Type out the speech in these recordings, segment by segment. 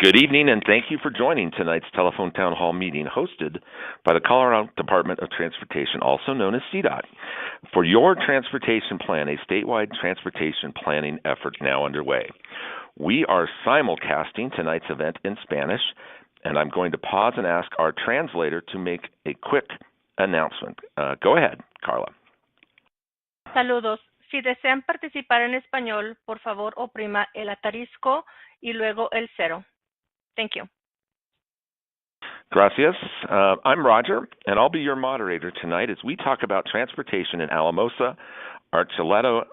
Good evening, and thank you for joining tonight's telephone town hall meeting hosted by the Colorado Department of Transportation, also known as CDOT. For your transportation plan, a statewide transportation planning effort now underway. We are simulcasting tonight's event in Spanish, and I'm going to pause and ask our translator to make a quick announcement. Go ahead, Carla. Saludos. Si desean participar en español, por favor oprima el asterisco y luego el 0. Thank you. Gracias. I'm Roger, and I'll be your moderator tonight as we talk about transportation in Alamosa, Archuleta,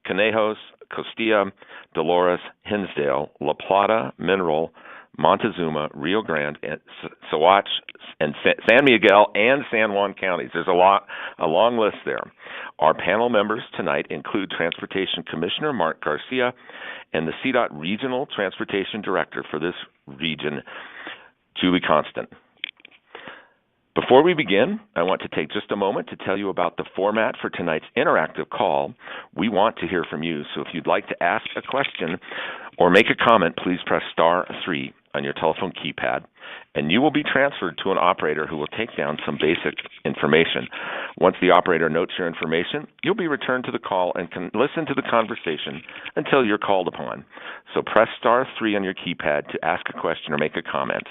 Conejos, Costilla, Dolores, Hinsdale, La Plata, Mineral, Montezuma, Rio Grande, and Saguache, and San Miguel, and San Juan counties. There's a long list there. Our panel members tonight include Transportation Commissioner Mark Garcia and the CDOT Regional Transportation Director for this region, Julie Constant. Before we begin, I want to take just a moment to tell you about the format for tonight's interactive call. We want to hear from you, so if you'd like to ask a question or make a comment, please press *3 on your telephone keypad, and you will be transferred to an operator who will take down some basic information. Once the operator notes your information, you'll be returned to the call and can listen to the conversation until you're called upon. So press *3 on your keypad to ask a question or make a comment.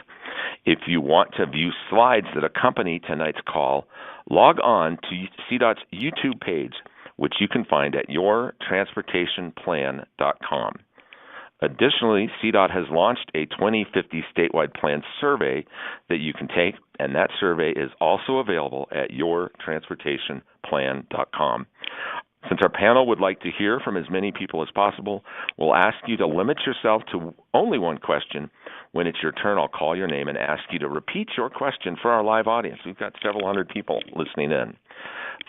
If you want to view slides that accompany tonight's call, log on to CDOT's YouTube page, which you can find at yourtransportationplan.com. Additionally, CDOT has launched a 2050 statewide plan survey that you can take, and that survey is also available at yourtransportationplan.com. Since our panel would like to hear from as many people as possible, we'll ask you to limit yourself to only one question. When it's your turn, I'll call your name and ask you to repeat your question for our live audience. We've got several hundred people listening in.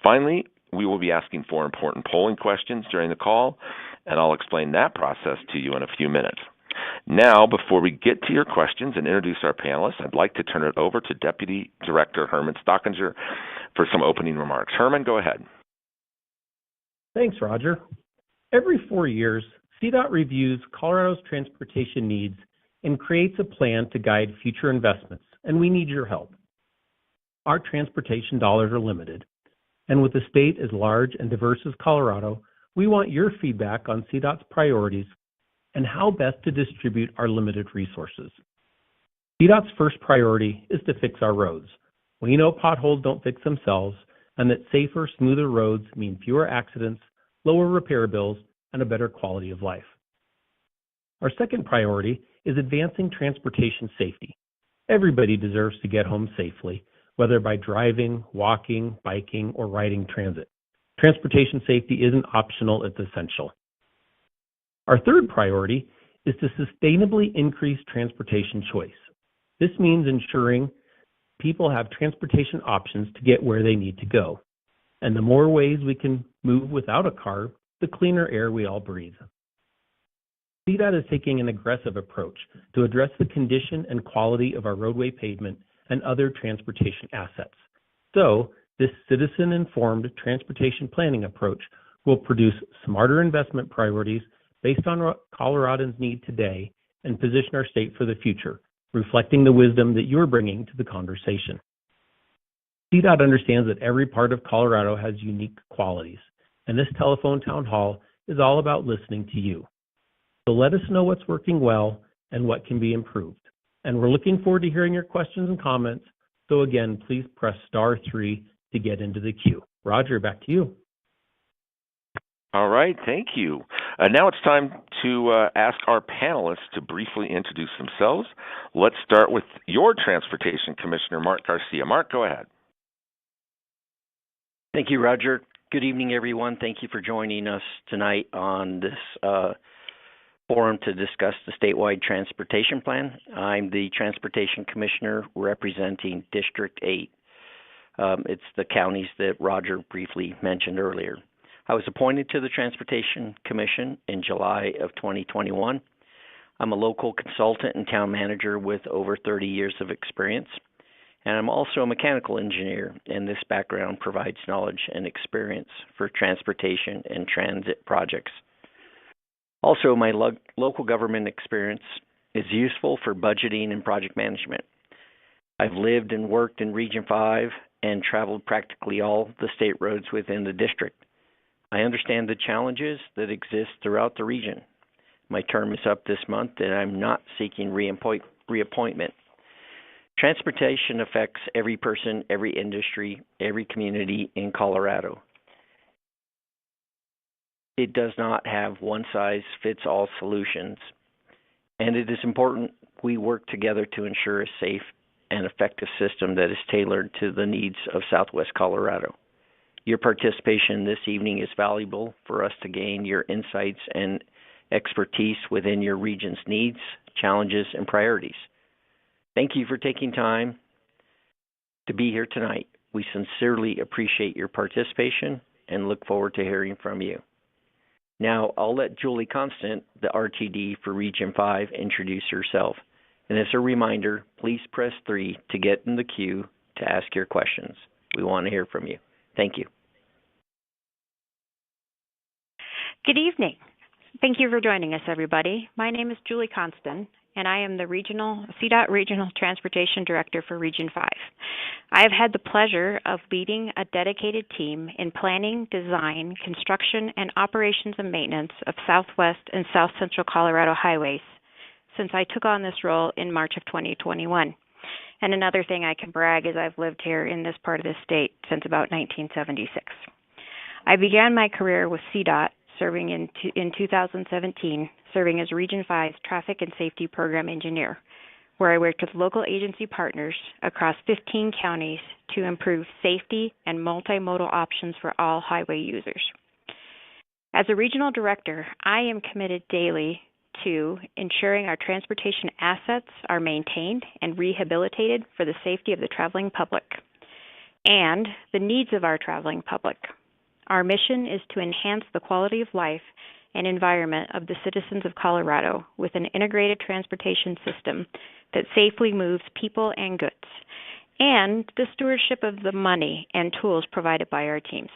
Finally, we will be asking 4 important polling questions during the call, and I'll explain that process to you in a few minutes. Now, before we get to your questions and introduce our panelists, I'd like to turn it over to Deputy Director Herman Stockinger for some opening remarks. Herman, go ahead. Thanks, Roger. Every 4 years, CDOT reviews Colorado's transportation needs and creates a plan to guide future investments, and we need your help. Our transportation dollars are limited, and with a state as large and diverse as Colorado, we want your feedback on CDOT's priorities and how best to distribute our limited resources. CDOT's first priority is to fix our roads. We know potholes don't fix themselves, and that safer, smoother roads mean fewer accidents, lower repair bills, and a better quality of life. Our second priority is advancing transportation safety. Everybody deserves to get home safely, whether by driving, walking, biking, or riding transit. Transportation safety isn't optional, it's essential. Our third priority is to sustainably increase transportation choice. This means ensuring people have transportation options to get where they need to go. And the more ways we can move without a car, the cleaner air we all breathe. CDOT is taking an aggressive approach to address the condition and quality of our roadway pavement and other transportation assets. So, this citizen-informed transportation planning approach will produce smarter investment priorities based on what Coloradans need today and position our state for the future, reflecting the wisdom that you're bringing to the conversation. CDOT understands that every part of Colorado has unique qualities, and this telephone town hall is all about listening to you. So let us know what's working well and what can be improved. And we're looking forward to hearing your questions and comments. So again, please press *3 to get into the queue. Roger, back to you. All right, thank you. Now it's time to ask our panelists to briefly introduce themselves. Let's start with your Transportation Commissioner, Mark Garcia. Mark, go ahead. Thank you, Roger. Good evening, everyone. Thank you for joining us tonight on this forum to discuss the statewide transportation plan. I'm the Transportation Commissioner representing District 8. It's the counties that Roger briefly mentioned earlier. I was appointed to the Transportation Commission in July of 2021. I'm a local consultant and town manager with over 30 years of experience, and I'm also a mechanical engineer, and this background provides knowledge and experience for transportation and transit projects. Also, my local government experience It's useful for budgeting and project management. I've lived and worked in Region 5 and traveled practically all the state roads within the district. I understand the challenges that exist throughout the region. My term is up this month and I'm not seeking reappointment. Transportation affects every person, every industry, every community in Colorado. It does not have one-size-fits-all solutions, and it is important we work together to ensure a safe and effective system that is tailored to the needs of Southwest Colorado. Your participation this evening is valuable for us to gain your insights and expertise within your region's needs, challenges, and priorities. Thank you for taking time to be here tonight. We sincerely appreciate your participation and look forward to hearing from you. Now, I'll let Julie Constant, the RTD for Region 5, introduce herself. And as a reminder, please press 3 to get in the queue to ask your questions. We want to hear from you. Thank you. Good evening. Thank you for joining us, everybody. My name is Julie Constant, and I am the CDOT Regional Transportation Director for Region 5. I have had the pleasure of leading a dedicated team in planning, design, construction, and operations and maintenance of Southwest and South Central Colorado highways since I took on this role in March of 2021. And another thing I can brag is I've lived here in this part of the state since about 1976. I began my career with CDOT serving in 2017, serving as Region 5's Traffic and Safety Program Engineer, where I worked with local agency partners across 15 counties to improve safety and multimodal options for all highway users. As a regional director, I am committed daily to ensuring our transportation assets are maintained and rehabilitated for the safety of the traveling public and the needs of our traveling public. Our mission is to enhance the quality of life and environment of the citizens of Colorado with an integrated transportation system that safely moves people and goods, and the stewardship of the money and tools provided by our teams.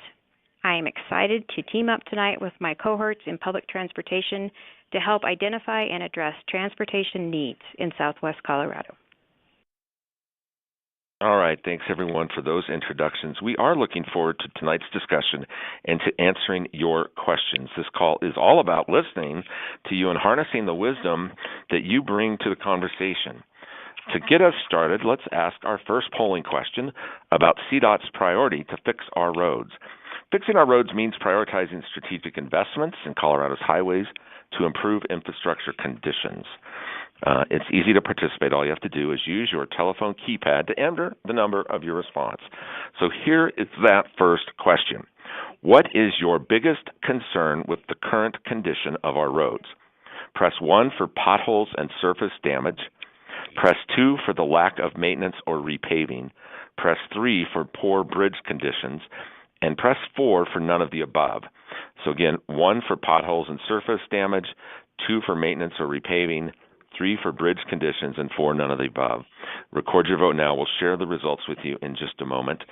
I am excited to team up tonight with my cohorts in public transportation to help identify and address transportation needs in Southwest Colorado. All right. Thanks, everyone, for those introductions. We are looking forward to tonight's discussion and to answering your questions. This call is all about listening to you and harnessing the wisdom that you bring to the conversation. To get us started, let's ask our first polling question about CDOT's priority to fix our roads. Fixing our roads means prioritizing strategic investments in Colorado's highways to improve infrastructure conditions. It's easy to participate. All you have to do is use your telephone keypad to enter the number of your response. So here is that first question. What is your biggest concern with the current condition of our roads? Press 1 for potholes and surface damage. Press 2 for the lack of maintenance or repaving. Press 3 for poor bridge conditions. And press 4 for none of the above. So again, 1 for potholes and surface damage, 2 for maintenance or repaving, 3 for bridge conditions, and 4 none of the above. Record your vote now. We'll share the results with you in just a moment.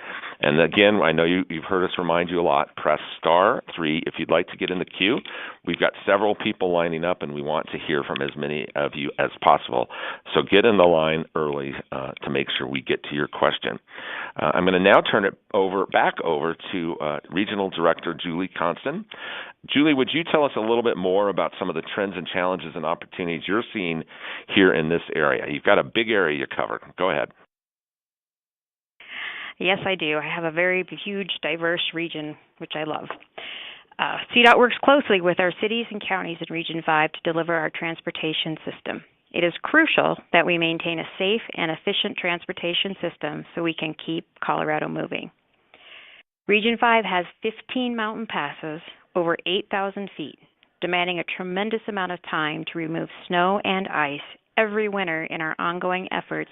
And again, I know you've heard us remind you a lot. Press *3 if you'd like to get in the queue. We've got several people lining up, and we want to hear from as many of you as possible. So get in the line early to make sure we get to your question. I'm going to now turn it back over to Regional Director Julie Constant. Julie, would you tell us a little bit more about some of the trends and challenges and opportunities you're seeing here in this area? You've got a big area you covered. Go ahead. Yes, I do. I have a very huge, diverse region, which I love. CDOT works closely with our cities and counties in Region 5 to deliver our transportation system. It is crucial that we maintain a safe and efficient transportation system so we can keep Colorado moving. Region 5 has 15 mountain passes, over 8,000 feet, demanding a tremendous amount of time to remove snow and ice every winter in our ongoing efforts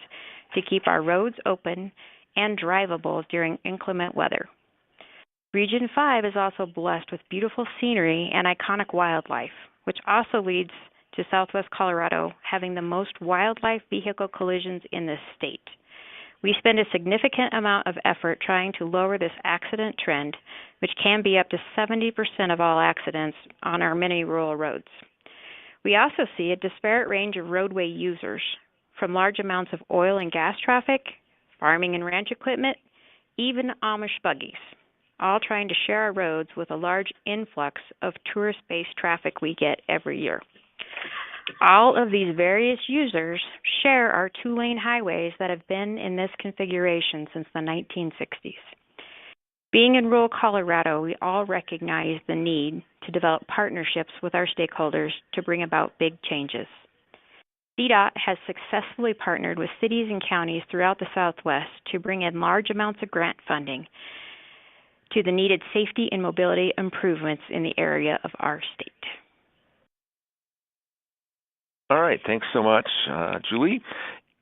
to keep our roads open and drivable during inclement weather. Region 5 is also blessed with beautiful scenery and iconic wildlife, which also leads to Southwest Colorado having the most wildlife vehicle collisions in the state. We spend a significant amount of effort trying to lower this accident trend, which can be up to 70% of all accidents on our many rural roads. We also see a disparate range of roadway users, from large amounts of oil and gas traffic, farming and ranch equipment, even Amish buggies, all trying to share our roads with a large influx of tourist-based traffic we get every year. All of these various users share our two-lane highways that have been in this configuration since the 1960s. Being in rural Colorado, we all recognize the need to develop partnerships with our stakeholders to bring about big changes. CDOT has successfully partnered with cities and counties throughout the Southwest to bring in large amounts of grant funding to the needed safety and mobility improvements in the area of our state. All right. Thanks so much, Julie.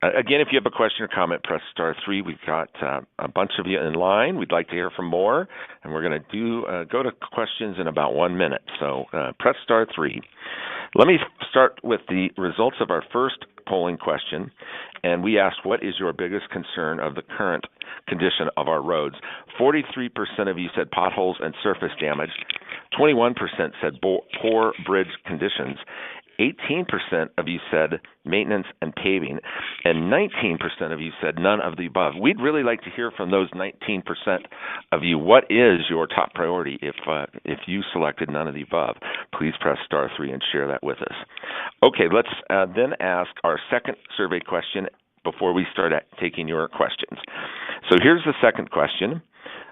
Again, if you have a question or comment, press *3. We've got a bunch of you in line. We'd like to hear from more, and we're going to go to questions in about 1 minute. So press *3. Let me start with the results of our first polling question, and we asked, what is your biggest concern of the current condition of our roads? 43% of you said potholes and surface damage. 21% said poor bridge conditions. 18% of you said maintenance and paving, and 19% of you said none of the above. We'd really like to hear from those 19% of you. What is your top priority if you selected none of the above? Please press *3 and share that with us. Okay, let's then ask our second survey question before we start taking your questions. So here's the second question.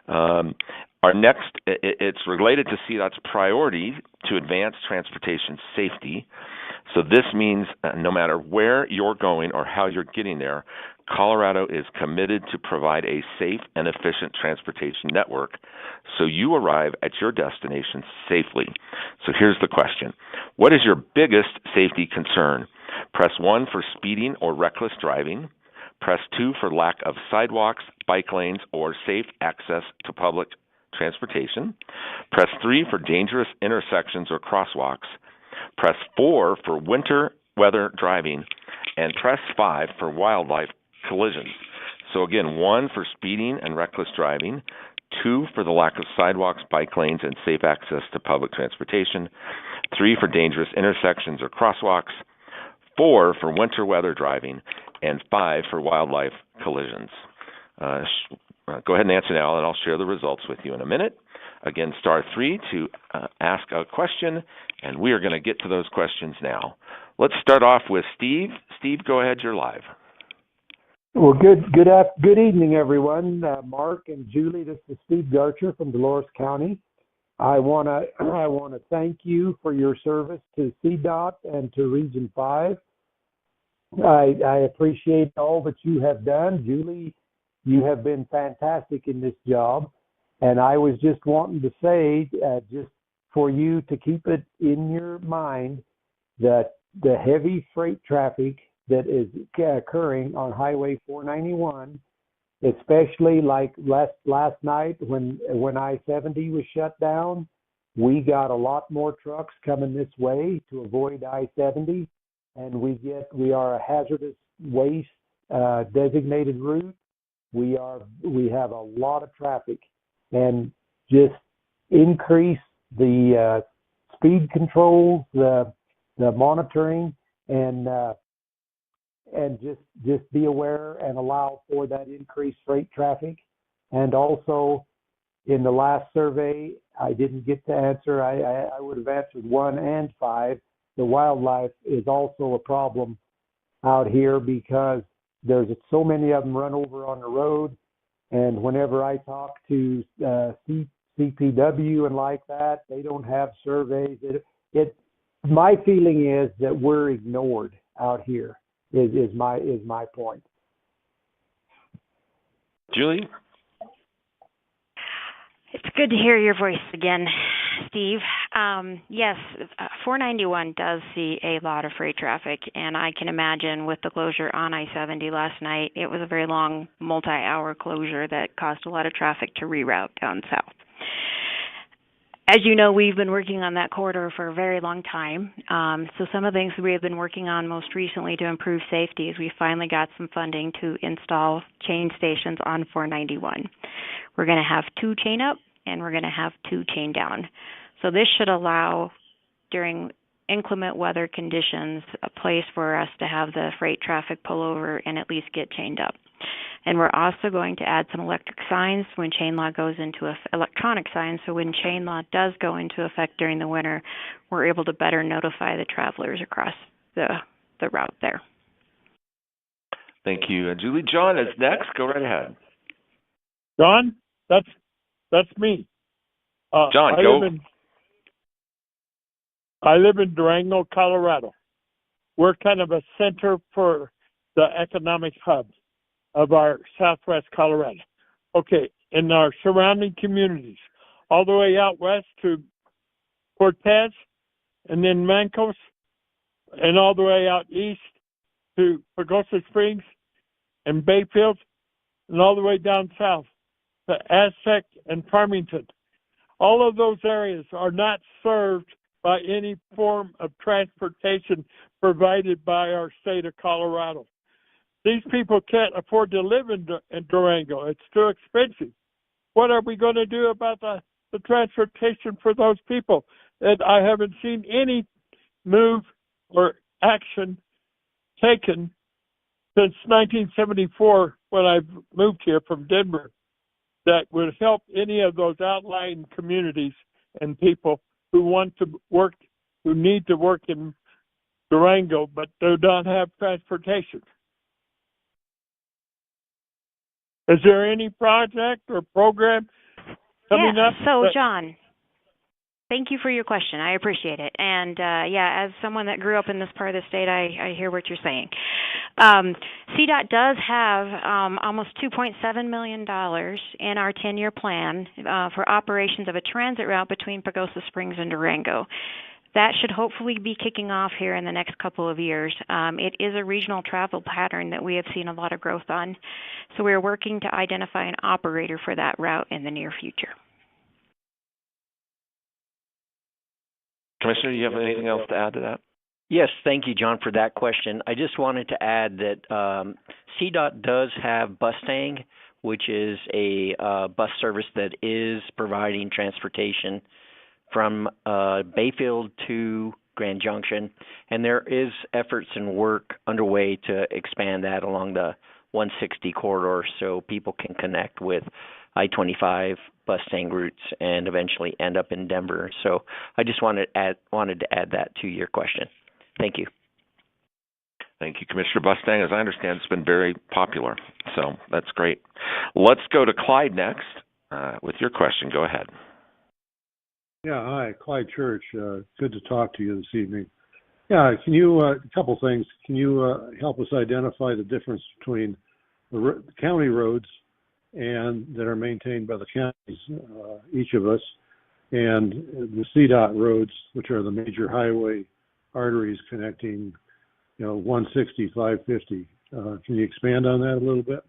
Our next, it's related to CDOT's priority to advance transportation safety. So this means no matter where you're going or how you're getting there, Colorado is committed to provide a safe and efficient transportation network so you arrive at your destination safely. So here's the question. What is your biggest safety concern? Press 1 for speeding or reckless driving. Press 2 for lack of sidewalks, bike lanes, or safe access to public transportation. Press 3 for dangerous intersections or crosswalks. Press 4 for winter weather driving, and press 5 for wildlife collisions. So again, 1 for speeding and reckless driving, 2 for the lack of sidewalks, bike lanes, and safe access to public transportation, 3 for dangerous intersections or crosswalks, 4 for winter weather driving, and 5 for wildlife collisions. Go ahead and answer now, and I'll share the results with you in a minute. Again, *3 to ask a question, and we are going to get to those questions now. Let's start off with Steve. Steve, go ahead. You're live. Well, good evening, everyone. Mark and Julie, this is Steve Garcher from Dolores County. I want to thank you for your service to CDOT and to Region 5. I appreciate all that you have done. Julie, you have been fantastic in this job. And I was just wanting to say, just for you to keep it in your mind, that the heavy freight traffic that is occurring on Highway 491, especially like last night when I-70 was shut down, we got a lot more trucks coming this way to avoid I-70, and we are a hazardous waste designated route. We have a lot of traffic, and just increase the speed controls, the monitoring, and just be aware and allow for that increased freight traffic. And also, in the last survey, I didn't get to answer. I would have answered 1 and 5. The wildlife is also a problem out here because there's so many of them run over on the road. And whenever I talk to CPW and like that, they don't have surveys. My feeling is that we're ignored out here. Is my point. Julie? It's good to hear your voice again, Steve. Yes, 491 does see a lot of freight traffic, and I can imagine with the closure on I-70 last night, it was a very long, multi-hour closure that caused a lot of traffic to reroute down south. As you know, we've been working on that corridor for a very long time. So some of the things we have been working on most recently to improve safety is we finally got some funding to install chain stations on 491. We're going to have 2 chain up, and we're going to have 2 chain down. So this should allow, during inclement weather conditions, a place for us to have the freight traffic pull over and at least get chained up. And we're also going to add some electric signs when chain law goes into electronic signs, so when chain law does go into effect during the winter, we're able to better notify the travelers across the route there. Thank you. Julie, John is next. Go right ahead. John, that's me. John, go. I live in Durango, Colorado. We're kind of a center for the economic hub of our southwest Colorado. Okay, in our surrounding communities, all the way out west to Cortez, and then Mancos, and all the way out east to Pagosa Springs and Bayfield, and all the way down south to Aztec and Farmington. All of those areas are not served by any form of transportation provided by our state of Colorado. These people can't afford to live in Durango. It's too expensive. What are we going to do about the transportation for those people? And I haven't seen any move or action taken since 1974 when I moved here from Denver that would help any of those outlying communities and people who want to work, who need to work in Durango, but do not have transportation. Is there any project or program coming up? So, John, thank you for your question. I appreciate it. And, as someone that grew up in this part of the state, I hear what you're saying. CDOT does have almost $2.7 million in our 10-year plan for operations of a transit route between Pagosa Springs and Durango. That should hopefully be kicking off here in the next couple of years. It is a regional travel pattern that we have seen a lot of growth on. So we're working to identify an operator for that route in the near future. Commissioner, do you have anything else to add to that? Yes, thank you, John, for that question. I just wanted to add that CDOT does have Bustang, which is a bus service that is providing transportation from Bayfield to Grand Junction, and there is efforts and work underway to expand that along the 160 corridor so people can connect with I-25 Bustang routes and eventually end up in Denver. So I just wanted to add that to your question. Thank you. Thank you, Commissioner Bustang. As I understand, it's been very popular, so that's great. Let's go to Clyde next with your question. Go ahead. Yeah, hi, Clyde Church. Good to talk to you this evening. Yeah, can you, a couple things. Can you help us identify the difference between the county roads and that are maintained by the counties, each of us, and the CDOT roads, which are the major highway arteries connecting, 160, 550. Can you expand on that a little bit?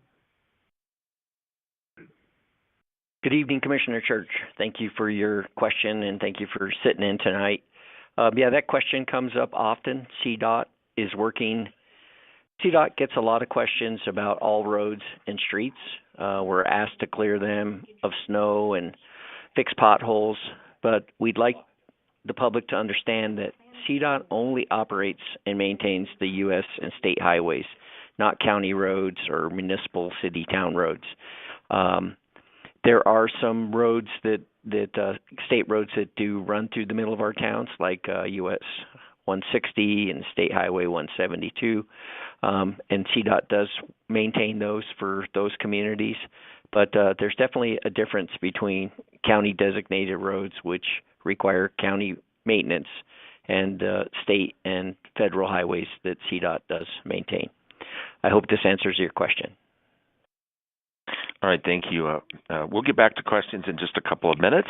Good evening, Commissioner Church. Thank you for your question, and thank you for sitting in tonight. That question comes up often. CDOT gets a lot of questions about all roads and streets. We're asked to clear them of snow and fix potholes, but we'd like the public to understand that CDOT only operates and maintains the U.S. and state highways, not county roads or municipal city-town roads. There are some roads state roads that do run through the middle of our towns, like U.S. 160 and State Highway 172, and CDOT does maintain those for those communities. But there's definitely a difference between county-designated roads, which require county maintenance, and state and federal highways that CDOT does maintain. I hope this answers your question. All right, thank you. We'll get back to questions in just a couple of minutes.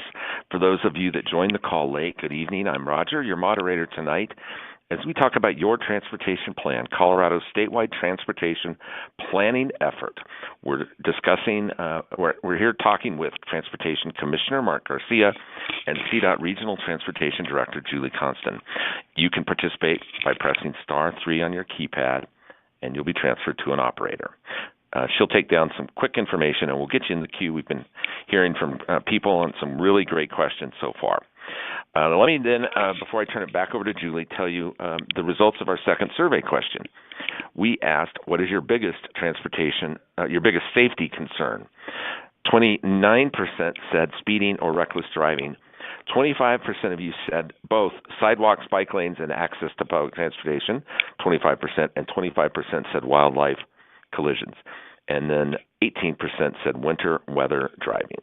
For those of you that joined the call late, good evening. I'm Roger, your moderator tonight. As we talk about your transportation plan, Colorado's statewide transportation planning effort, we're discussing, we're here talking with Transportation Commissioner Mark Garcia and CDOT Regional Transportation Director Julie Constant. You can participate by pressing *3 on your keypad, and you'll be transferred to an operator. She'll take down some quick information, and we'll get you in the queue. We've been hearing from people on some really great questions so far. Let me then, before I turn it back over to Julie, tell you the results of our second survey question. We asked, what is your biggest your biggest safety concern? 29% said speeding or reckless driving. 25% of you said both sidewalks, bike lanes, and access to public transportation, 25%, and 25% said wildlife collisions. And then 18% said winter weather driving.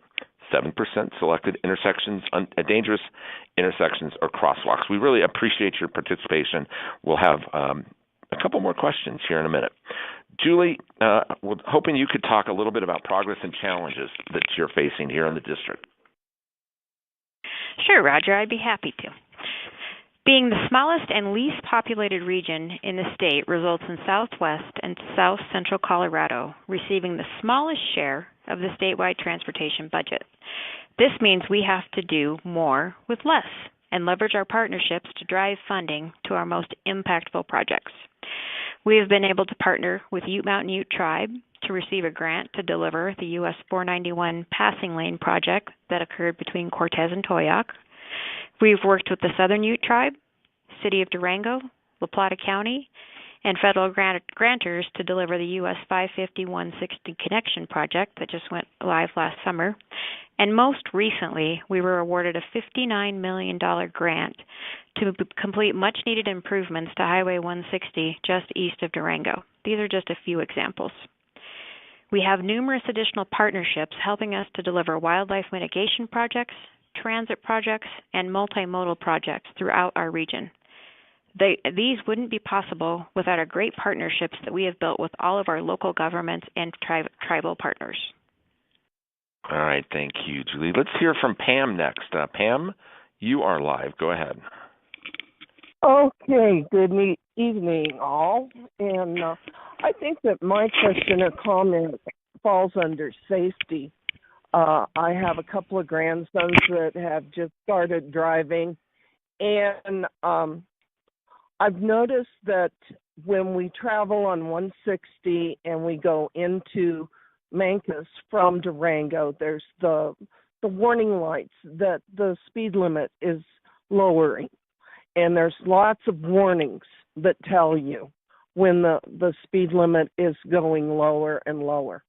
7% selected intersections, dangerous intersections or crosswalks. We really appreciate your participation. We'll have a couple more questions here in a minute. Julie, we're hoping you could talk a little bit about progress and challenges that you're facing here in the district. Sure, Roger, I'd be happy to. Being the smallest and least populated region in the state results in southwest and south central Colorado receiving the smallest share of the statewide transportation budget. This means we have to do more with less and leverage our partnerships to drive funding to our most impactful projects. We have been able to partner with Ute Mountain Ute Tribe to receive a grant to deliver the US 491 passing lane project that occurred between Cortez and Toyac. We've worked with the Southern Ute Tribe, City of Durango, La Plata County, and federal grantors to deliver the US 550-160 connection project that just went live last summer. And most recently, we were awarded a $59 million grant to complete much-needed improvements to Highway 160 just east of Durango. These are just a few examples. We have numerous additional partnerships helping us to deliver wildlife mitigation projects, transit projects, and multimodal projects throughout our region. These wouldn't be possible without our great partnerships that we have built with all of our local governments and tribal partners. All right, thank you, Julie. Let's hear from Pam next. Pam, you are live. Go ahead. Okay, good evening, all. And I think that my question or comment falls under safety. I have a couple of grandsons that have just started driving, and I've noticed that when we travel on 160 and we go into Mancos from Durango, there's the warning lights that the speed limit is lowering. And there's lots of warnings that tell you when the speed limit is going lower and lower.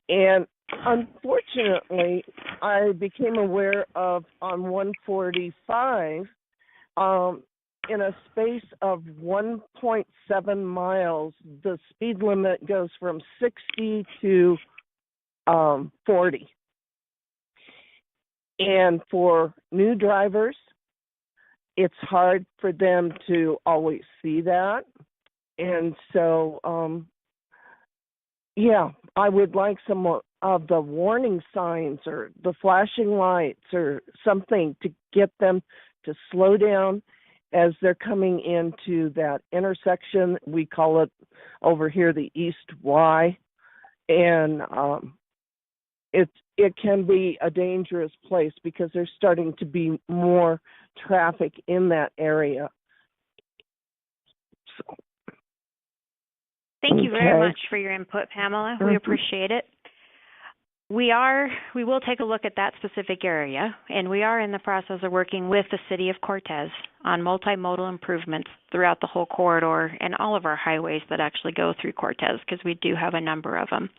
And unfortunately, I became aware of on 145, in a space of 1.7 miles, the speed limit goes from 60 to 40. And for new drivers, it's hard for them to always see that. And so, I would like some of the warning signs or the flashing lights or something to get them to slow down as they're coming into that intersection. We call it over here the East Y. And it can be a dangerous place because there's starting to be more traffic in that area. So, thank you very much for your input, Pamela. We appreciate it. We will take a look at that specific area, and we are in the process of working with the City of Cortez on multimodal improvements throughout the whole corridor and all of our highways that actually go through Cortez, because we do have a number of them.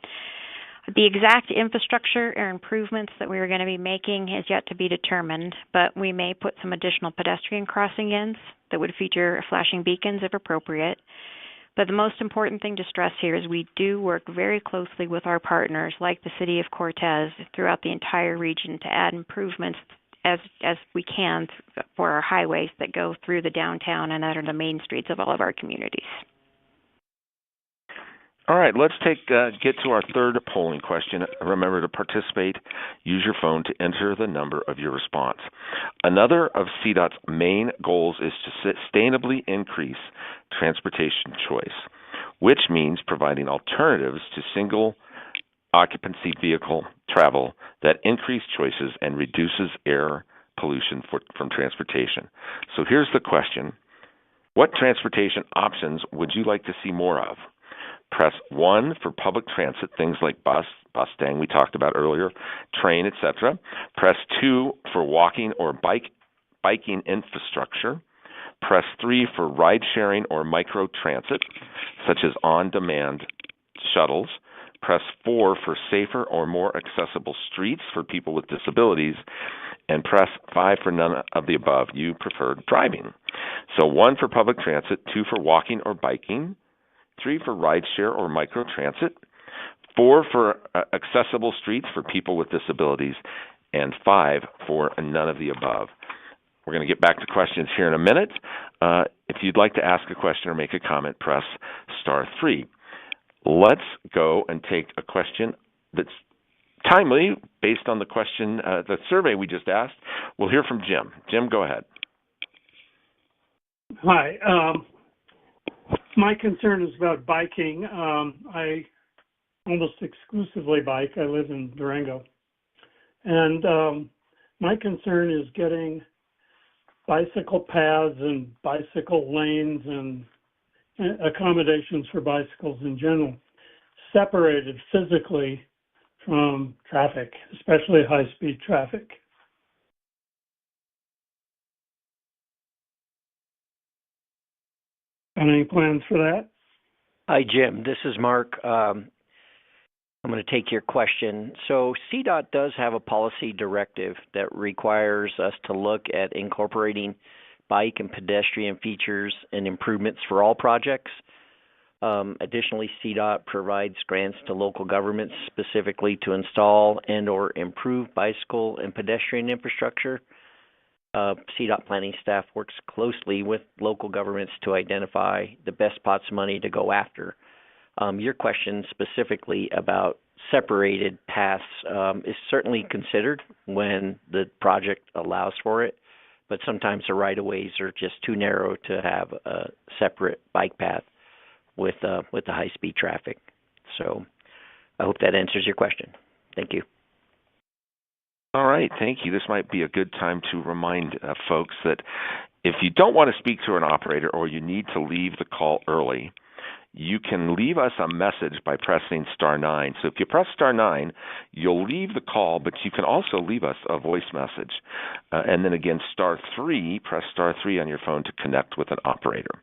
The exact infrastructure or improvements that we are going to be making is yet to be determined, but we may put some additional pedestrian crossing ins that would feature flashing beacons if appropriate. But the most important thing to stress here is we do work very closely with our partners like the City of Cortez throughout the entire region to add improvements as we can for our highways that go through the downtown and that are the main streets of all of our communities. All right, let's get to our third polling question. Remember to participate. Use your phone to enter the number of your response. Another of CDOT's main goals is to sustainably increase transportation choice, which means providing alternatives to single occupancy vehicle travel that increase choices and reduces air pollution from transportation. So here's the question. What transportation options would you like to see more of? Press 1 for public transit, things like bus, Mustang we talked about earlier, train, etc. Press 2 for walking or bike biking infrastructure. Press 3 for ride-sharing or micro-transit, such as on-demand shuttles. Press 4 for safer or more accessible streets for people with disabilities. And press 5 for none of the above. You prefer driving. So 1 for public transit, 2 for walking or biking, 3 for rideshare or micro-transit, 4 for accessible streets for people with disabilities, and 5 for none of the above. We're going to get back to questions here in a minute. If you'd like to ask a question or make a comment, press star 3. Let's go and take a question that's timely based on the question, the survey we just asked. We'll hear from Jim. Jim, go ahead. Hi. My concern is about biking. I almost exclusively bike. I live in Durango. And my concern is getting bicycle paths and bicycle lanes and accommodations for bicycles in general separated physically from traffic, especially high-speed traffic. Got any plans for that? Hi, Jim. This is Mark. I'm going to take your question. So CDOT does have a policy directive that requires us to look at incorporating bike and pedestrian features and improvements for all projects. Additionally, CDOT provides grants to local governments specifically to install and or improve bicycle and pedestrian infrastructure. CDOT planning staff works closely with local governments to identify the best pots of money to go after. Your question specifically about separated paths is certainly considered when the project allows for it, but sometimes the right-of-ways are just too narrow to have a separate bike path with the high-speed traffic. So I hope that answers your question. Thank you. All right, thank you. This might be a good time to remind folks that if you don't want to speak to an operator or you need to leave the call early, you can leave us a message by pressing star 9. So if you press star 9, you'll leave the call, but you can also leave us a voice message. And then again, star 3, press star 3 on your phone to connect with an operator.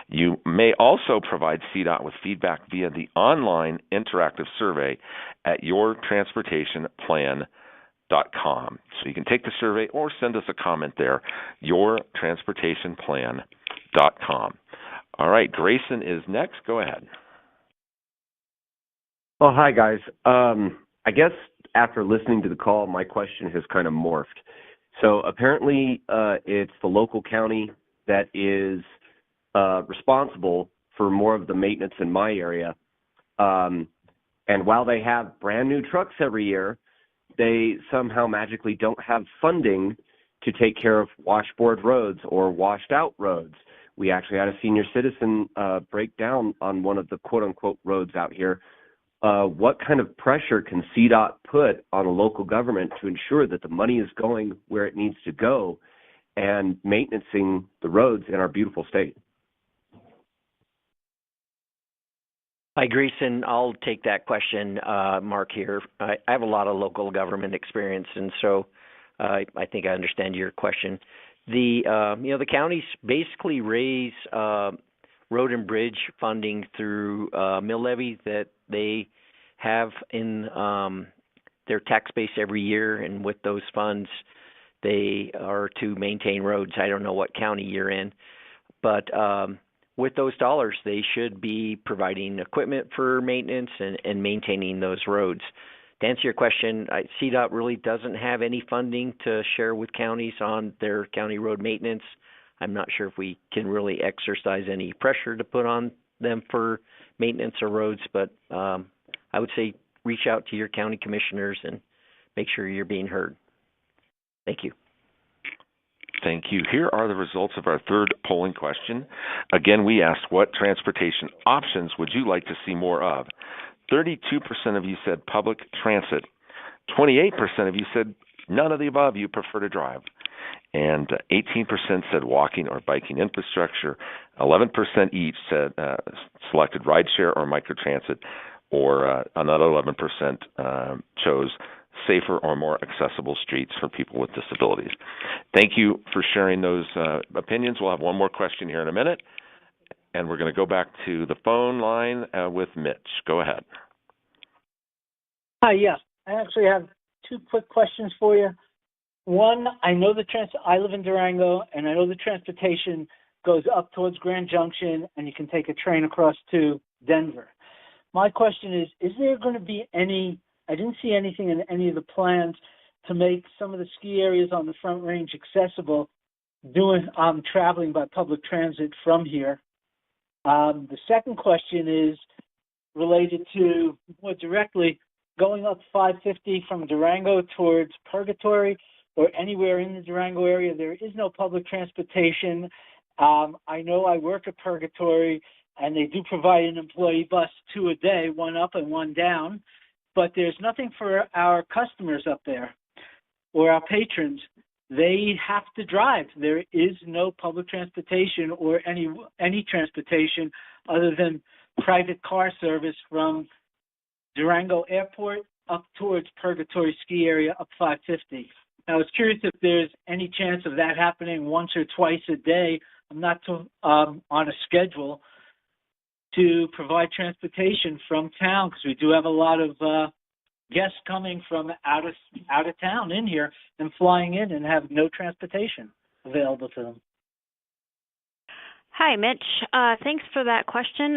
You may also provide CDOT with feedback via the online interactive survey at yourtransportationplan.com. So you can take the survey or send us a comment there, yourtransportationplan.com. All right, Grayson is next. Go ahead. Oh, hi, guys. I guess after listening to the call, my question has kind of morphed. So apparently it's the local county that is responsible for more of the maintenance in my area. And while they have brand new trucks every year, they somehow magically don't have funding to take care of washboard roads or washed out roads. We actually had a senior citizen break down on one of the quote-unquote roads out here. What kind of pressure can CDOT put on a local government to ensure that the money is going where it needs to go and maintaining the roads in our beautiful state? Hi, Grayson. I'll take that question. Mark here. I have a lot of local government experience, and so I think I understand your question. The counties basically raise road and bridge funding through mill levy that they have in their tax base every year, and with those funds, they are to maintain roads. I don't know what county you're in, but with those dollars, they should be providing equipment for maintenance and maintaining those roads. To answer your question, CDOT really doesn't have any funding to share with counties on their county road maintenance. I'm not sure if we can really exercise any pressure to put on them for maintenance of roads, but I would say reach out to your county commissioners and make sure you're being heard. Thank you. Thank you. Here are the results of our third polling question. Again, we asked, what transportation options would you like to see more of? 32% of you said public transit. 28% of you said none of the above, you prefer to drive. And 18% said walking or biking infrastructure. 11% each said selected rideshare or microtransit, or another 11% chose safer or more accessible streets for people with disabilities. Thank you for sharing those opinions. We'll have one more question here in a minute, and we're going to go back to the phone line with Mitch. Go ahead. Hi, yes. I actually have two quick questions for you. One, I know I live in Durango, and I know the transportation goes up towards Grand Junction, and you can take a train across to Denver. My question is there going to be I didn't see anything in any of the plans to make some of the ski areas on the Front Range accessible traveling by public transit from here. The second question is related to more directly going up 550 from Durango towards Purgatory or anywhere in the Durango area. There is no public transportation. I know I work at Purgatory, and they do provide an employee bus 2 a day, one up and one down, but there's nothing for our customers up there or our patrons. They have to drive. There is no public transportation or any transportation other than private car service from Durango Airport up towards Purgatory Ski Area up 550. I was curious if there's any chance of that happening once or twice a day. I'm not on a schedule to provide transportation from town because we do have a lot of guests coming from out of town in here and flying in and have no transportation available to them. Hi, Mitch. Thanks for that question.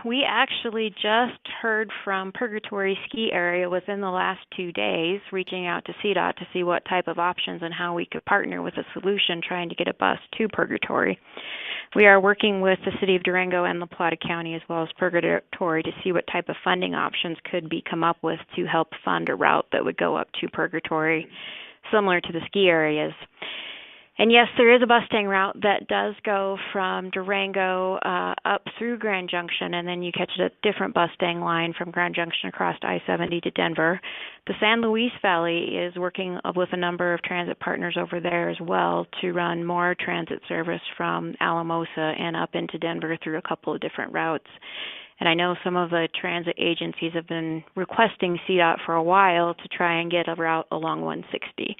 We actually just heard from Purgatory Ski Area within the last 2 days, reaching out to CDOT to see what type of options and how we could partner with a solution trying to get a bus to Purgatory. We are working with the City of Durango and La Plata County as well as Purgatory to see what type of funding options could be come up with to help fund a route that would go up to Purgatory, similar to the ski areas. And yes, there is a Mustang route that does go from Durango up through Grand Junction, and then you catch a different Mustang line from Grand Junction across I-70 to Denver. The San Luis Valley is working with a number of transit partners over there as well to run more transit service from Alamosa and up into Denver through a couple of different routes. And I know some of the transit agencies have been requesting CDOT for a while to try and get a route along 160.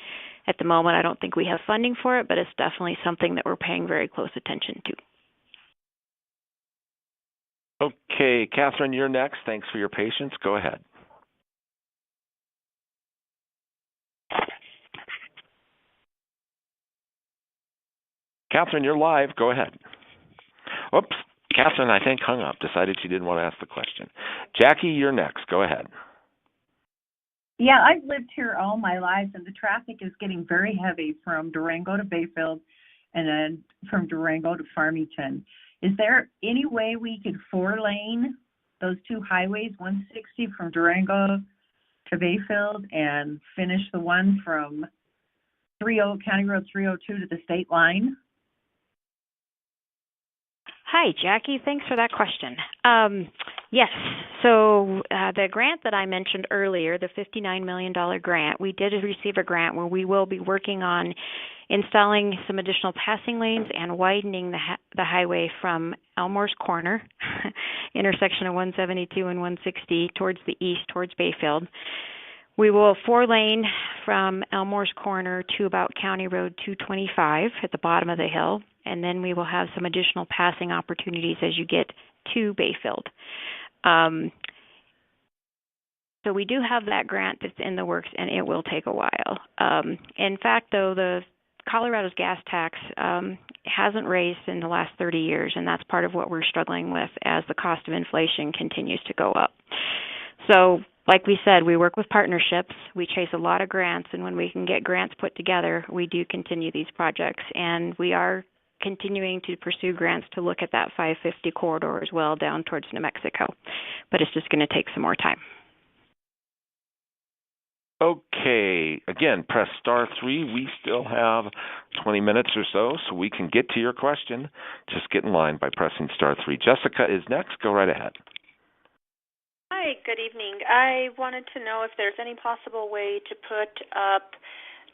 At the moment, I don't think we have funding for it, but it's definitely something that we're paying very close attention to. Okay, Catherine, you're next. Thanks for your patience. Go ahead. Catherine, you're live. Go ahead. Oops. Catherine, I think, hung up, decided she didn't want to ask the question. Jackie, you're next. Go ahead. Yeah, I've lived here all my life, and the traffic is getting very heavy from Durango to Bayfield and then from Durango to Farmington. Is there any way we could 4-lane those two highways, 160 from Durango to Bayfield and finish the one from County Road 302 to the state line? Hi, Jackie. Thanks for that question. Yes. So the grant that I mentioned earlier, the $59 million grant, we did receive a grant where we will be working on installing some additional passing lanes and widening the highway from Elmore's Corner, intersection of 172 and 160, towards the east, towards Bayfield. We will 4-lane from Elmore's Corner to about County Road 225 at the bottom of the hill, and then we will have some additional passing opportunities as you get to Bayfield. So we do have that grant that's in the works, and it will take a while. In fact, though, the Colorado's gas tax hasn't raised in the last 30 years, and that's part of what we're struggling with as the cost of inflation continues to go up. So, like we said, we work with partnerships. We chase a lot of grants, and when we can get grants put together, we do continue these projects. And we are continuing to pursue grants to look at that 550 corridor as well down towards New Mexico. But it's just going to take some more time. Okay. Again, press *3. We still have 20 minutes or so we can get to your question. Just get in line by pressing *3. Jessica is next. Go right ahead. Hi, good evening. I wanted to know if there's any possible way to put up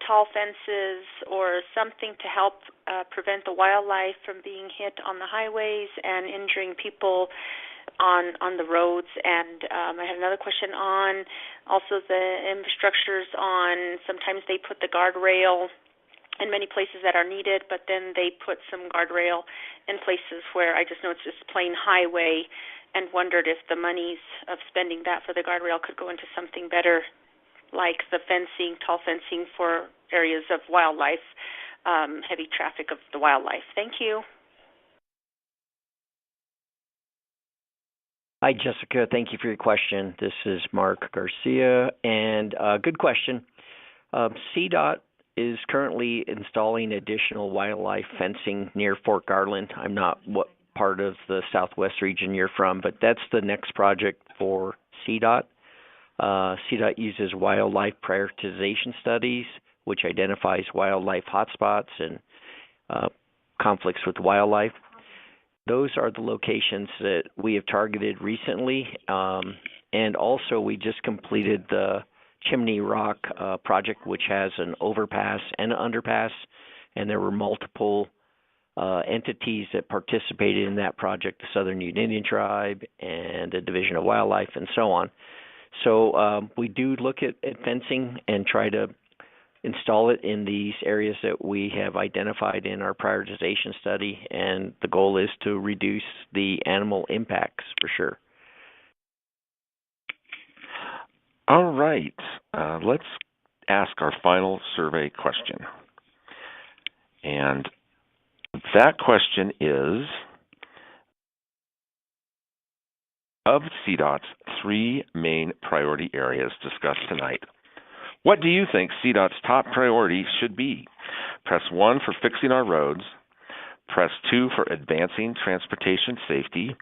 tall fences or something to help prevent the wildlife from being hit on the highways and injuring people on the roads. And I had another question on also the infrastructures on, sometimes they put the guardrail in many places that are needed, but then they put some guardrail in places where I just know it's just plain highway, and wondered if the monies of spending that for the guardrail could go into something better, like the fencing, tall fencing for areas of wildlife, heavy traffic of the wildlife. Thank you. Hi, Jessica. Thank you for your question. This is Mark Garcia, and good question. CDOT is currently installing additional wildlife fencing near Fort Garland. I'm not what part of the Southwest region you're from, but that's the next project for CDOT. CDOT uses wildlife prioritization studies, which identifies wildlife hotspots and conflicts with wildlife. Those are the locations that we have targeted recently, and also we just completed the Chimney Rock project, which has an overpass and an underpass, and there were multiple entities that participated in that project, the Southern Ute Indian Tribe and the Division of Wildlife and so on. So we do look at fencing and try to install it in these areas that we have identified in our prioritization study, and the goal is to reduce the animal impacts for sure. All right, let's ask our final survey question. And that question is, of CDOT's 3 main priority areas discussed tonight, what do you think CDOT's top priority should be? Press 1 for fixing our roads, press 2 for advancing transportation safety,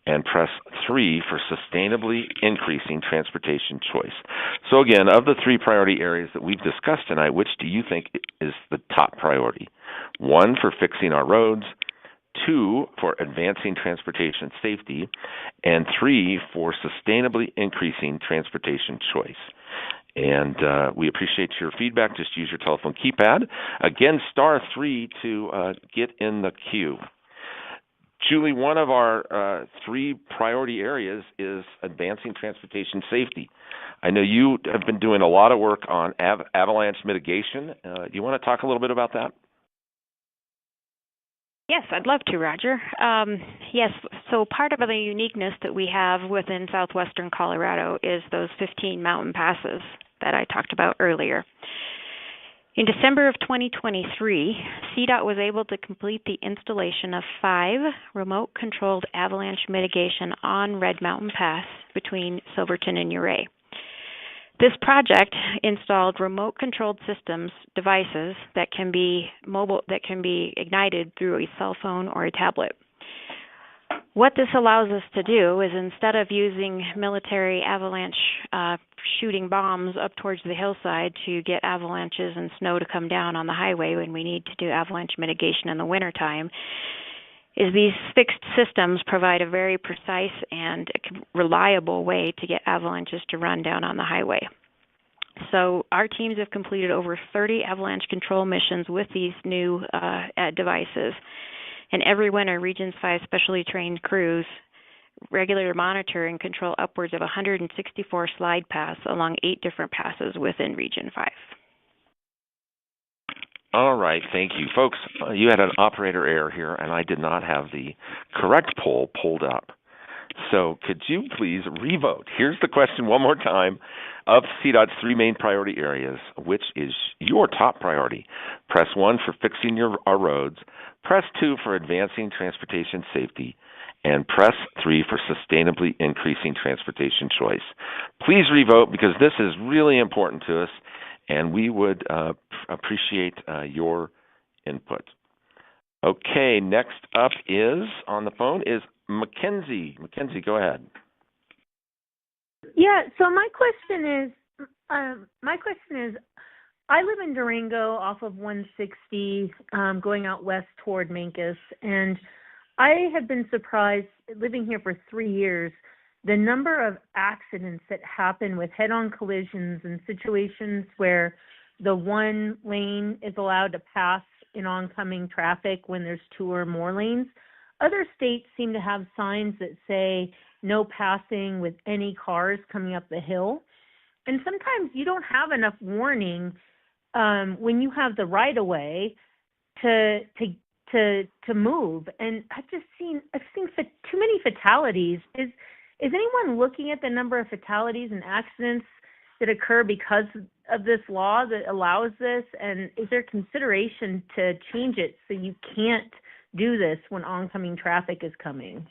and press 3 for sustainably increasing transportation choice. So again, of the 3 priority areas that we've discussed tonight, which do you think is the top priority? 1 for fixing our roads, 2 for advancing transportation safety, and 3 for sustainably increasing transportation choice. And we appreciate your feedback. Just use your telephone keypad. Again, *3 to get in the queue. Julie, one of our 3 priority areas is advancing transportation safety. I know you have been doing a lot of work on avalanche mitigation. Do you want to talk a little bit about that? Yes, I'd love to, Roger. Yes, so part of the uniqueness that we have within southwestern Colorado is those 15 mountain passes that I talked about earlier. In December of 2023, CDOT was able to complete the installation of 5 remote-controlled avalanche mitigation on Red Mountain Pass between Silverton and Ouray. This project installed remote-controlled systems devices that can be ignited through a cell phone or a tablet. What this allows us to do is, instead of using military avalanche shooting bombs up towards the hillside to get avalanches and snow to come down on the highway when we need to do avalanche mitigation in the wintertime, is these fixed systems provide a very precise and reliable way to get avalanches to run down on the highway. So our teams have completed over 30 avalanche control missions with these new devices. And every winter, Region 5 specially trained crews regularly monitor and control upwards of 164 slide paths along 8 different passes within Region 5. All right, thank you. Folks, you had an operator error here, and I did not have the correct poll pulled up. So could you please revote? Here's the question one more time. Of CDOT's 3 main priority areas, which is your top priority? Press 1 for fixing our roads, press 2 for advancing transportation safety, and press 3 for sustainably increasing transportation choice. Please revote, because this is really important to us, and we would appreciate your input. Okay, next up is, on the phone, is Mackenzie. Mackenzie, go ahead. Yeah, so my question is, I live in Durango off of 160, going out west toward Mancos, and I have been surprised, living here for 3 years, the number of accidents that happen with head-on collisions and situations where the one lane is allowed to pass in oncoming traffic when there's 2 or more lanes. other states seem to have signs that say no passing with any cars coming up the hill. And sometimes you don't have enough warning when you have the right of way to move. And I've seen too many fatalities. Is anyone looking at the number of fatalities and accidents that occur because of this law that allows this? And is there consideration to change it so you can't do this when oncoming traffic is coming?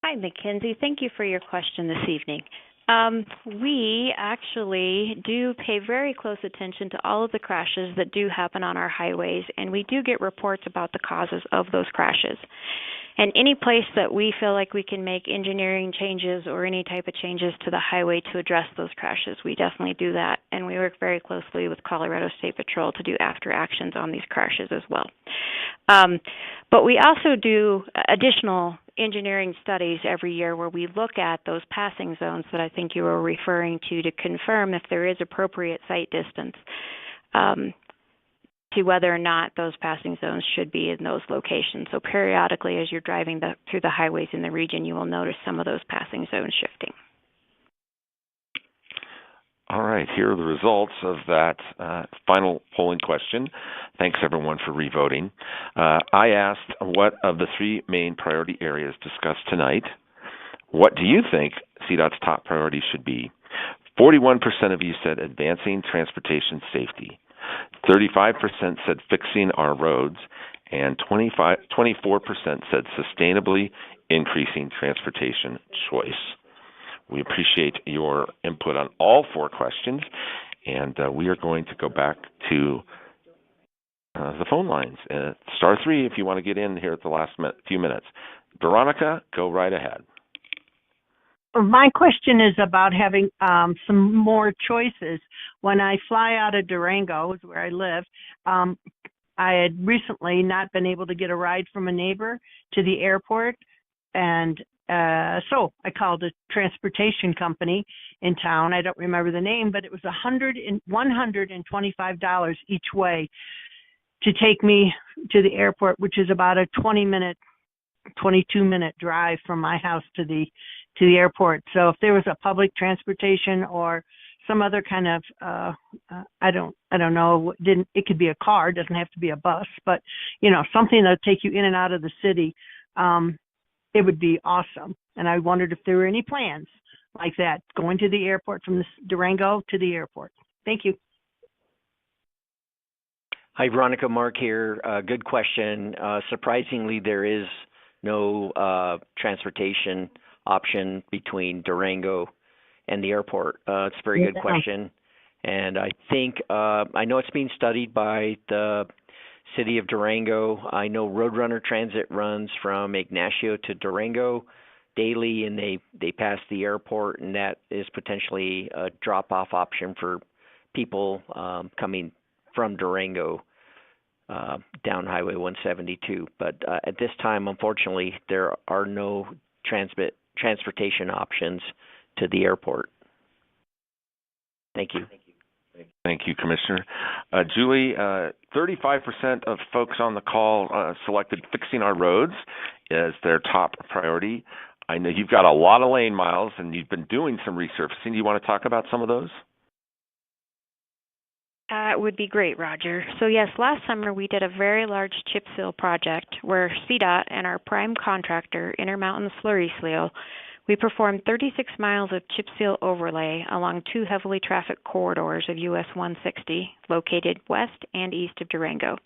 Hi, Mackenzie. Thank you for your question this evening. We actually do pay very close attention to all of the crashes that do happen on our highways, and we do get reports about the causes of those crashes. And any place that we feel like we can make engineering changes or any type of changes to the highway to address those crashes, we definitely do that. And we work very closely with Colorado State Patrol to do after actions on these crashes as well. But we also do additional engineering studies every year where we look at those passing zones that I think you were referring to confirm if there is appropriate sight distance to whether or not those passing zones should be in those locations. So periodically, as you're driving through the highways in the region, you will notice some of those passing zones shifting. All right, here are the results of that final polling question. Thanks, everyone, for revoting. I asked, what of the three main priority areas discussed tonight, what do you think CDOT's top priority should be? 41% of you said advancing transportation safety. 35% said fixing our roads, and 24% said sustainably increasing transportation choice. We appreciate your input on all four questions, and we are going to go back to the phone lines. Star 3 if you want to get in here at the last few minutes. Veronica, go right ahead. My question is about having some more choices. When I fly out of Durango, where I live, I had recently not been able to get a ride from a neighbor to the airport, and so I called a transportation company in town. I don't remember the name, but it was $125 each way to take me to the airport, which is about a 22-minute drive from my house to the airport. So if there was a public transportation or some other kind of I don't know, it could be a car, it doesn't have to be a bus, but something that'll take you in and out of the city, it would be awesome. And I wondered if there were any plans like that going to the airport from Durango to the airport. Thank you. Hi, Veronica. Mark here. Good question. Surprisingly, there is no transportation option between Durango and the airport. It's a very good question. And I think, I know it's being studied by the City of Durango. I know Roadrunner Transit runs from Ignacio to Durango daily, and they pass the airport, and that is potentially a drop-off option for people coming from Durango down Highway 172. But at this time, unfortunately, there are no transportation options to the airport. Thank you. Thank you, Commissioner. Julie, 35% of folks on the call selected fixing our roads as their top priority. I know you've got a lot of lane miles and you've been doing some resurfacing. Do you want to talk about some of those? It would be great, Roger. So yes, last summer we did a very large chip seal project where CDOT and our prime contractor, Intermountain Slurry Seal, we performed 36 miles of chip seal overlay along two heavily trafficked corridors of US 160 located west and east of Durango.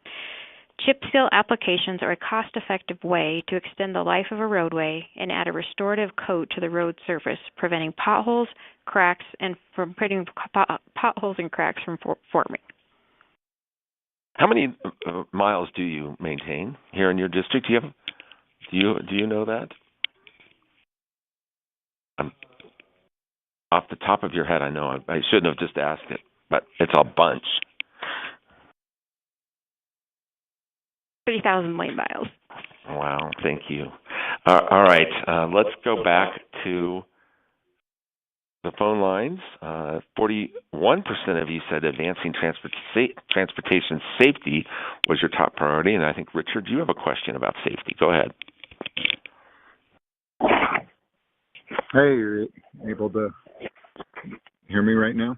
Chip seal applications are a cost-effective way to extend the life of a roadway and add a restorative coat to the road surface, preventing potholes, cracks, and from forming. How many miles do you maintain here in your district? Do you know that? Off the top of your head, I know I shouldn't have just asked it, but it's a bunch. 30,000 lane miles. Wow, thank you. All right, let's go back to the phone lines. 41% of you said advancing transportation safety. was your top priority. And I think, Richard, you have a question about safety. Go ahead. Hey, you're able to hear me right now?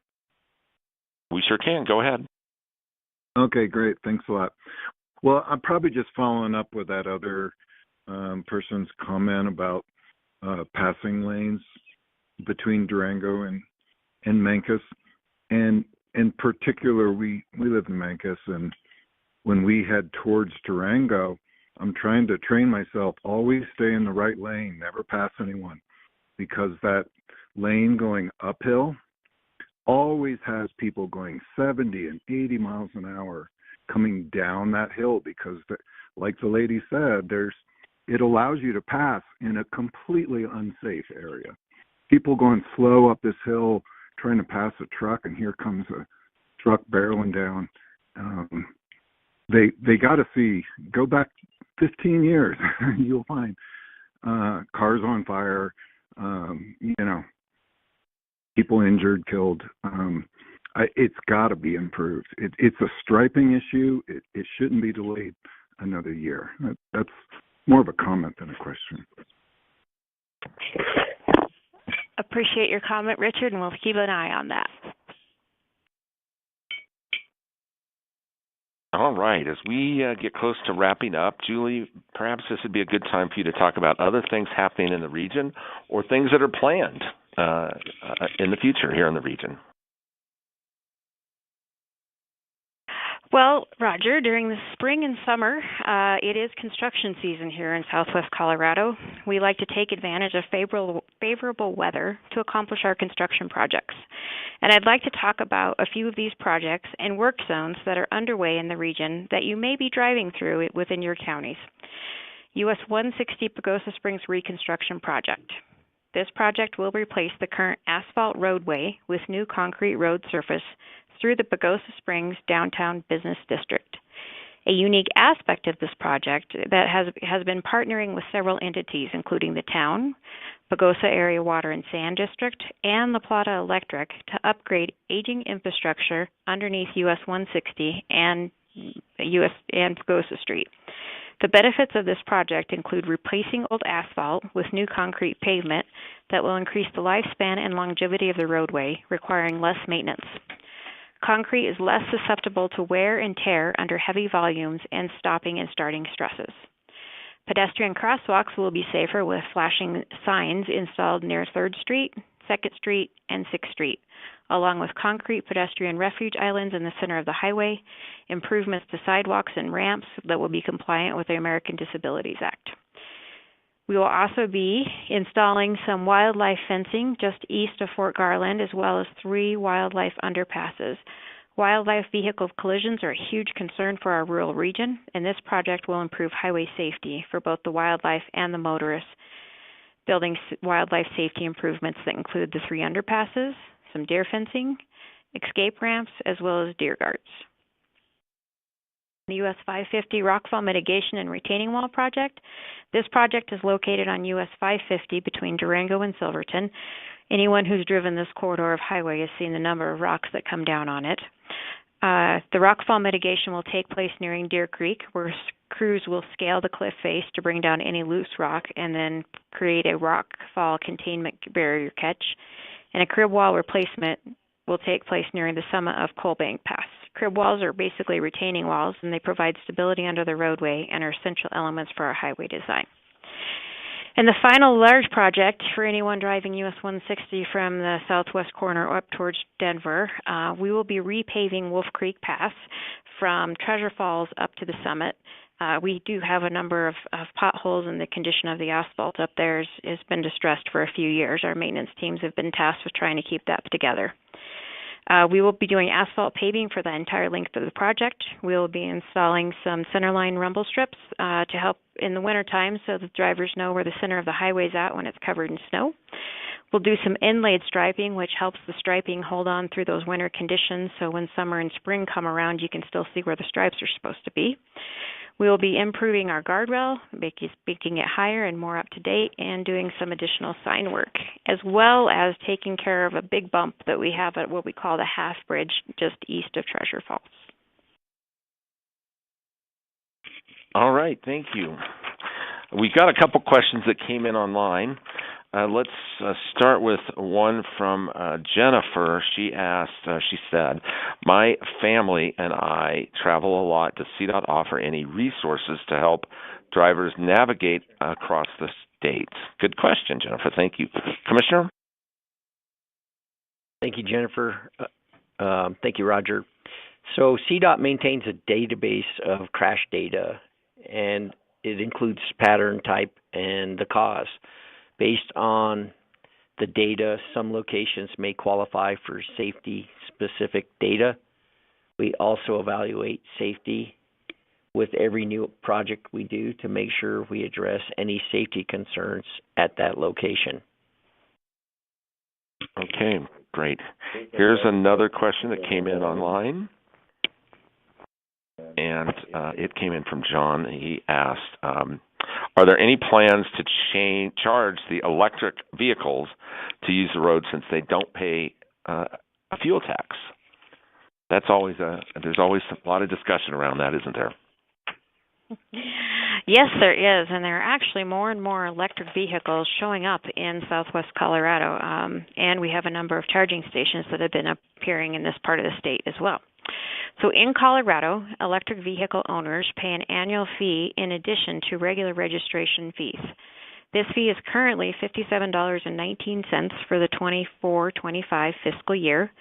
We sure can. Go ahead. Okay, great. Thanks a lot. Well, I'm probably just following up with that other person's comment about passing lanes between Durango and Mancos. And in particular, we live in Mancos, and when we head towards Durango, I'm trying to train myself, always stay in the right lane, never pass anyone, because that lane going uphill always has people going 70 and 80 miles an hour coming down that hill because, like the lady said, it allows you to pass in a completely unsafe area. People going slow up this hill trying to pass a truck, and here comes a truck barreling down. They got to go back 15 years, you'll find cars on fire, people injured, killed. It's got to be improved. It's a striping issue. It shouldn't be delayed another year. That's more of a comment than a question. Appreciate your comment, Richard, and we'll keep an eye on that. All right. As we get close to wrapping up, Julie, perhaps this would be a good time for you to talk about other things happening in the region or things that are planned in the future here in the region. Well, Roger, during the spring and summer, it is construction season here in southwest Colorado. We like to take advantage of favorable weather to accomplish our construction projects. And I'd like to talk about a few of these projects and work zones that are underway in the region that you may be driving through within your counties. US 160 Pagosa Springs Reconstruction Project. This project will replace the current asphalt roadway with new concrete road surface through the Pagosa Springs Downtown Business District. A unique aspect of this project that has been partnering with several entities, including the town, Pagosa Area Water and Sand District, and La Plata Electric, to upgrade aging infrastructure underneath US 160 and Pagosa Street. The benefits of this project include replacing old asphalt with new concrete pavement that will increase the lifespan and longevity of the roadway, requiring less maintenance. Concrete is less susceptible to wear and tear under heavy volumes and stopping and starting stresses. Pedestrian crosswalks will be safer with flashing signs installed near 3rd Street, 2nd Street, and 6th Street, along with concrete pedestrian refuge islands in the center of the highway, improvements to sidewalks and ramps that will be compliant with the American Disabilities Act. We will also be installing some wildlife fencing just east of Fort Garland, as well as 3 wildlife underpasses. Wildlife vehicle collisions are a huge concern for our rural region, and this project will improve highway safety for both the wildlife and the motorists, building wildlife safety improvements that include the 3 underpasses, some deer fencing, escape ramps, as well as deer guards. The US 550 Rockfall Mitigation and Retaining Wall project. This project is located on US 550 between Durango and Silverton. Anyone who's driven this corridor of highway has seen the number of rocks that come down on it. The rockfall mitigation will take place nearing Deer Creek, where crews will scale the cliff face to bring down any loose rock and then create a rockfall containment barrier catch. And a crib wall replacement will take place near the summit of Coalbank Pass. Crib walls are basically retaining walls, and they provide stability under the roadway and are essential elements for our highway design. And the final large project for anyone driving US 160 from the southwest corner up towards Denver, we will be repaving Wolf Creek Pass from Treasure Falls up to the summit. We do have a number of potholes, and the condition of the asphalt up there has been distressed for a few years. Our maintenance teams have been tasked with trying to keep that together. We will be doing asphalt paving for the entire length of the project. We will be installing some centerline rumble strips to help in the wintertime so that drivers know where the center of the highway is at when it's covered in snow. We'll do some inlaid striping, which helps the striping hold on through those winter conditions, so when summer and spring come around, you can still see where the stripes are supposed to be. We will be improving our guardrail, making it higher and more up to date, and doing some additional sign work, as well as taking care of a big bump that we have at what we call the Half Bridge just east of Treasure Falls. All right, thank you. We got a couple questions that came in online. Let's start with one from Jennifer. She asked, she said, my family and I travel a lot. Does CDOT offer any resources to help drivers navigate across the states? Good question, Jennifer. Thank you. Commissioner? Thank you, Jennifer. Thank you, Roger. So CDOT maintains a database of crash data, and it includes pattern type and the cause. Based on the data, some locations may qualify for safety-specific data. We also evaluate safety with every new project we do to make sure we address any safety concerns at that location. Okay, great. Here's another question that came in online, and it came in from John. He asked, are there any plans to charge the electric vehicles to use the road since they don't pay a fuel tax? That's always there's always a lot of discussion around that, isn't there? Yes, there is, and there are actually more and more electric vehicles showing up in southwest Colorado, and we have a number of charging stations that have been appearing in this part of the state as well. So in Colorado, electric vehicle owners pay an annual fee in addition to regular registration fees. This fee is currently $57.19 for the 24-25 fiscal year,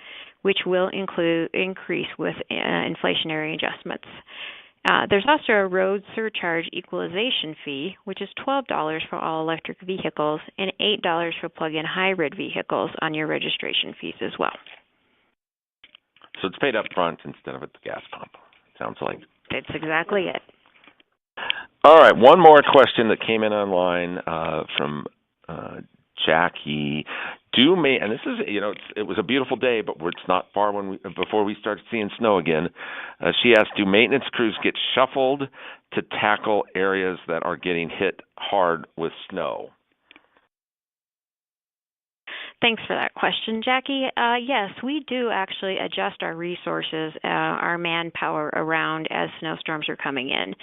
which will increase with inflationary adjustments. There's also a road surcharge equalization fee, which is $12 for all electric vehicles and $8 for plug-in hybrid vehicles on your registration fees as well. So it's paid up front instead of at the gas pump, sounds like. That's exactly it. All right, one more question that came in online from Jackie. And this is, it was a beautiful day, but it's not far before we start seeing snow again. She asked, do maintenance crews get shuffled to tackle areas that are getting hit hard with snow? Thanks for that question, Jackie. Yes, we do actually adjust our resources, our manpower around as snowstorms are coming in.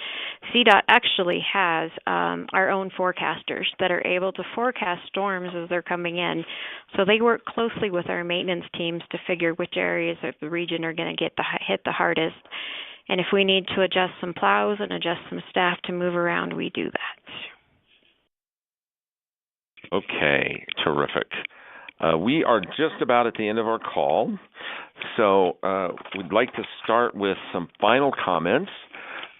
CDOT actually has our own forecasters that are able to forecast storms as they're coming in. So they work closely with our maintenance teams to figure which areas of the region are going to get hit the hardest. And if we need to adjust some plows and adjust some staff to move around, we do that. Okay, terrific. We are just about at the end of our call, so we'd like to start with some final comments.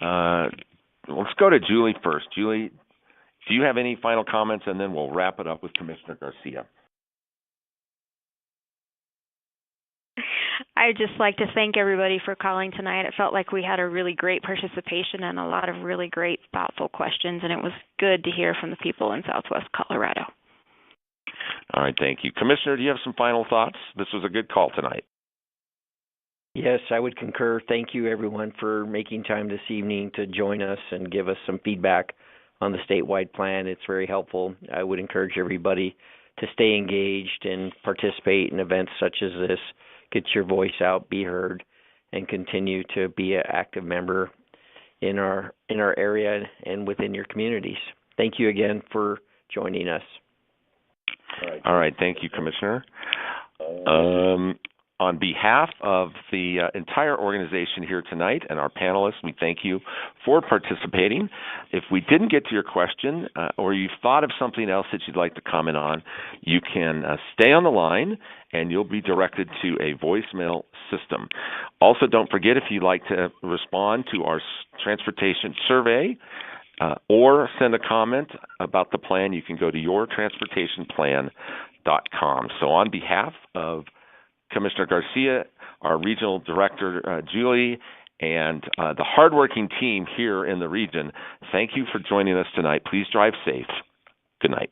Let's go to Julie first. Julie, do you have any final comments, and then we'll wrap it up with Commissioner Garcia. I'd just like to thank everybody for calling tonight. It felt like we had a really great participation and a lot of really great, thoughtful questions, and it was good to hear from the people in Southwest Colorado. All right, thank you. Commissioner, do you have some final thoughts? This was a good call tonight. Yes, I would concur. Thank you, everyone, for making time this evening to join us and give us some feedback on the statewide plan. It's very helpful. I would encourage everybody to stay engaged and participate in events such as this. Get your voice out, be heard, and continue to be an active member in our area and within your communities. Thank you again for joining us. All right, thank you, Commissioner. On behalf of the entire organization here tonight and our panelists, we thank you for participating. If we didn't get to your question or you've thought of something else that you'd like to comment on, you can stay on the line and you'll be directed to a voicemail system. Also, don't forget, if you'd like to respond to our transportation survey, or send a comment about the plan, you can go to yourtransportationplan.com. So on behalf of Commissioner Garcia, our Regional Director, Julie, and the hardworking team here in the region, thank you for joining us tonight. Please drive safe. Good night.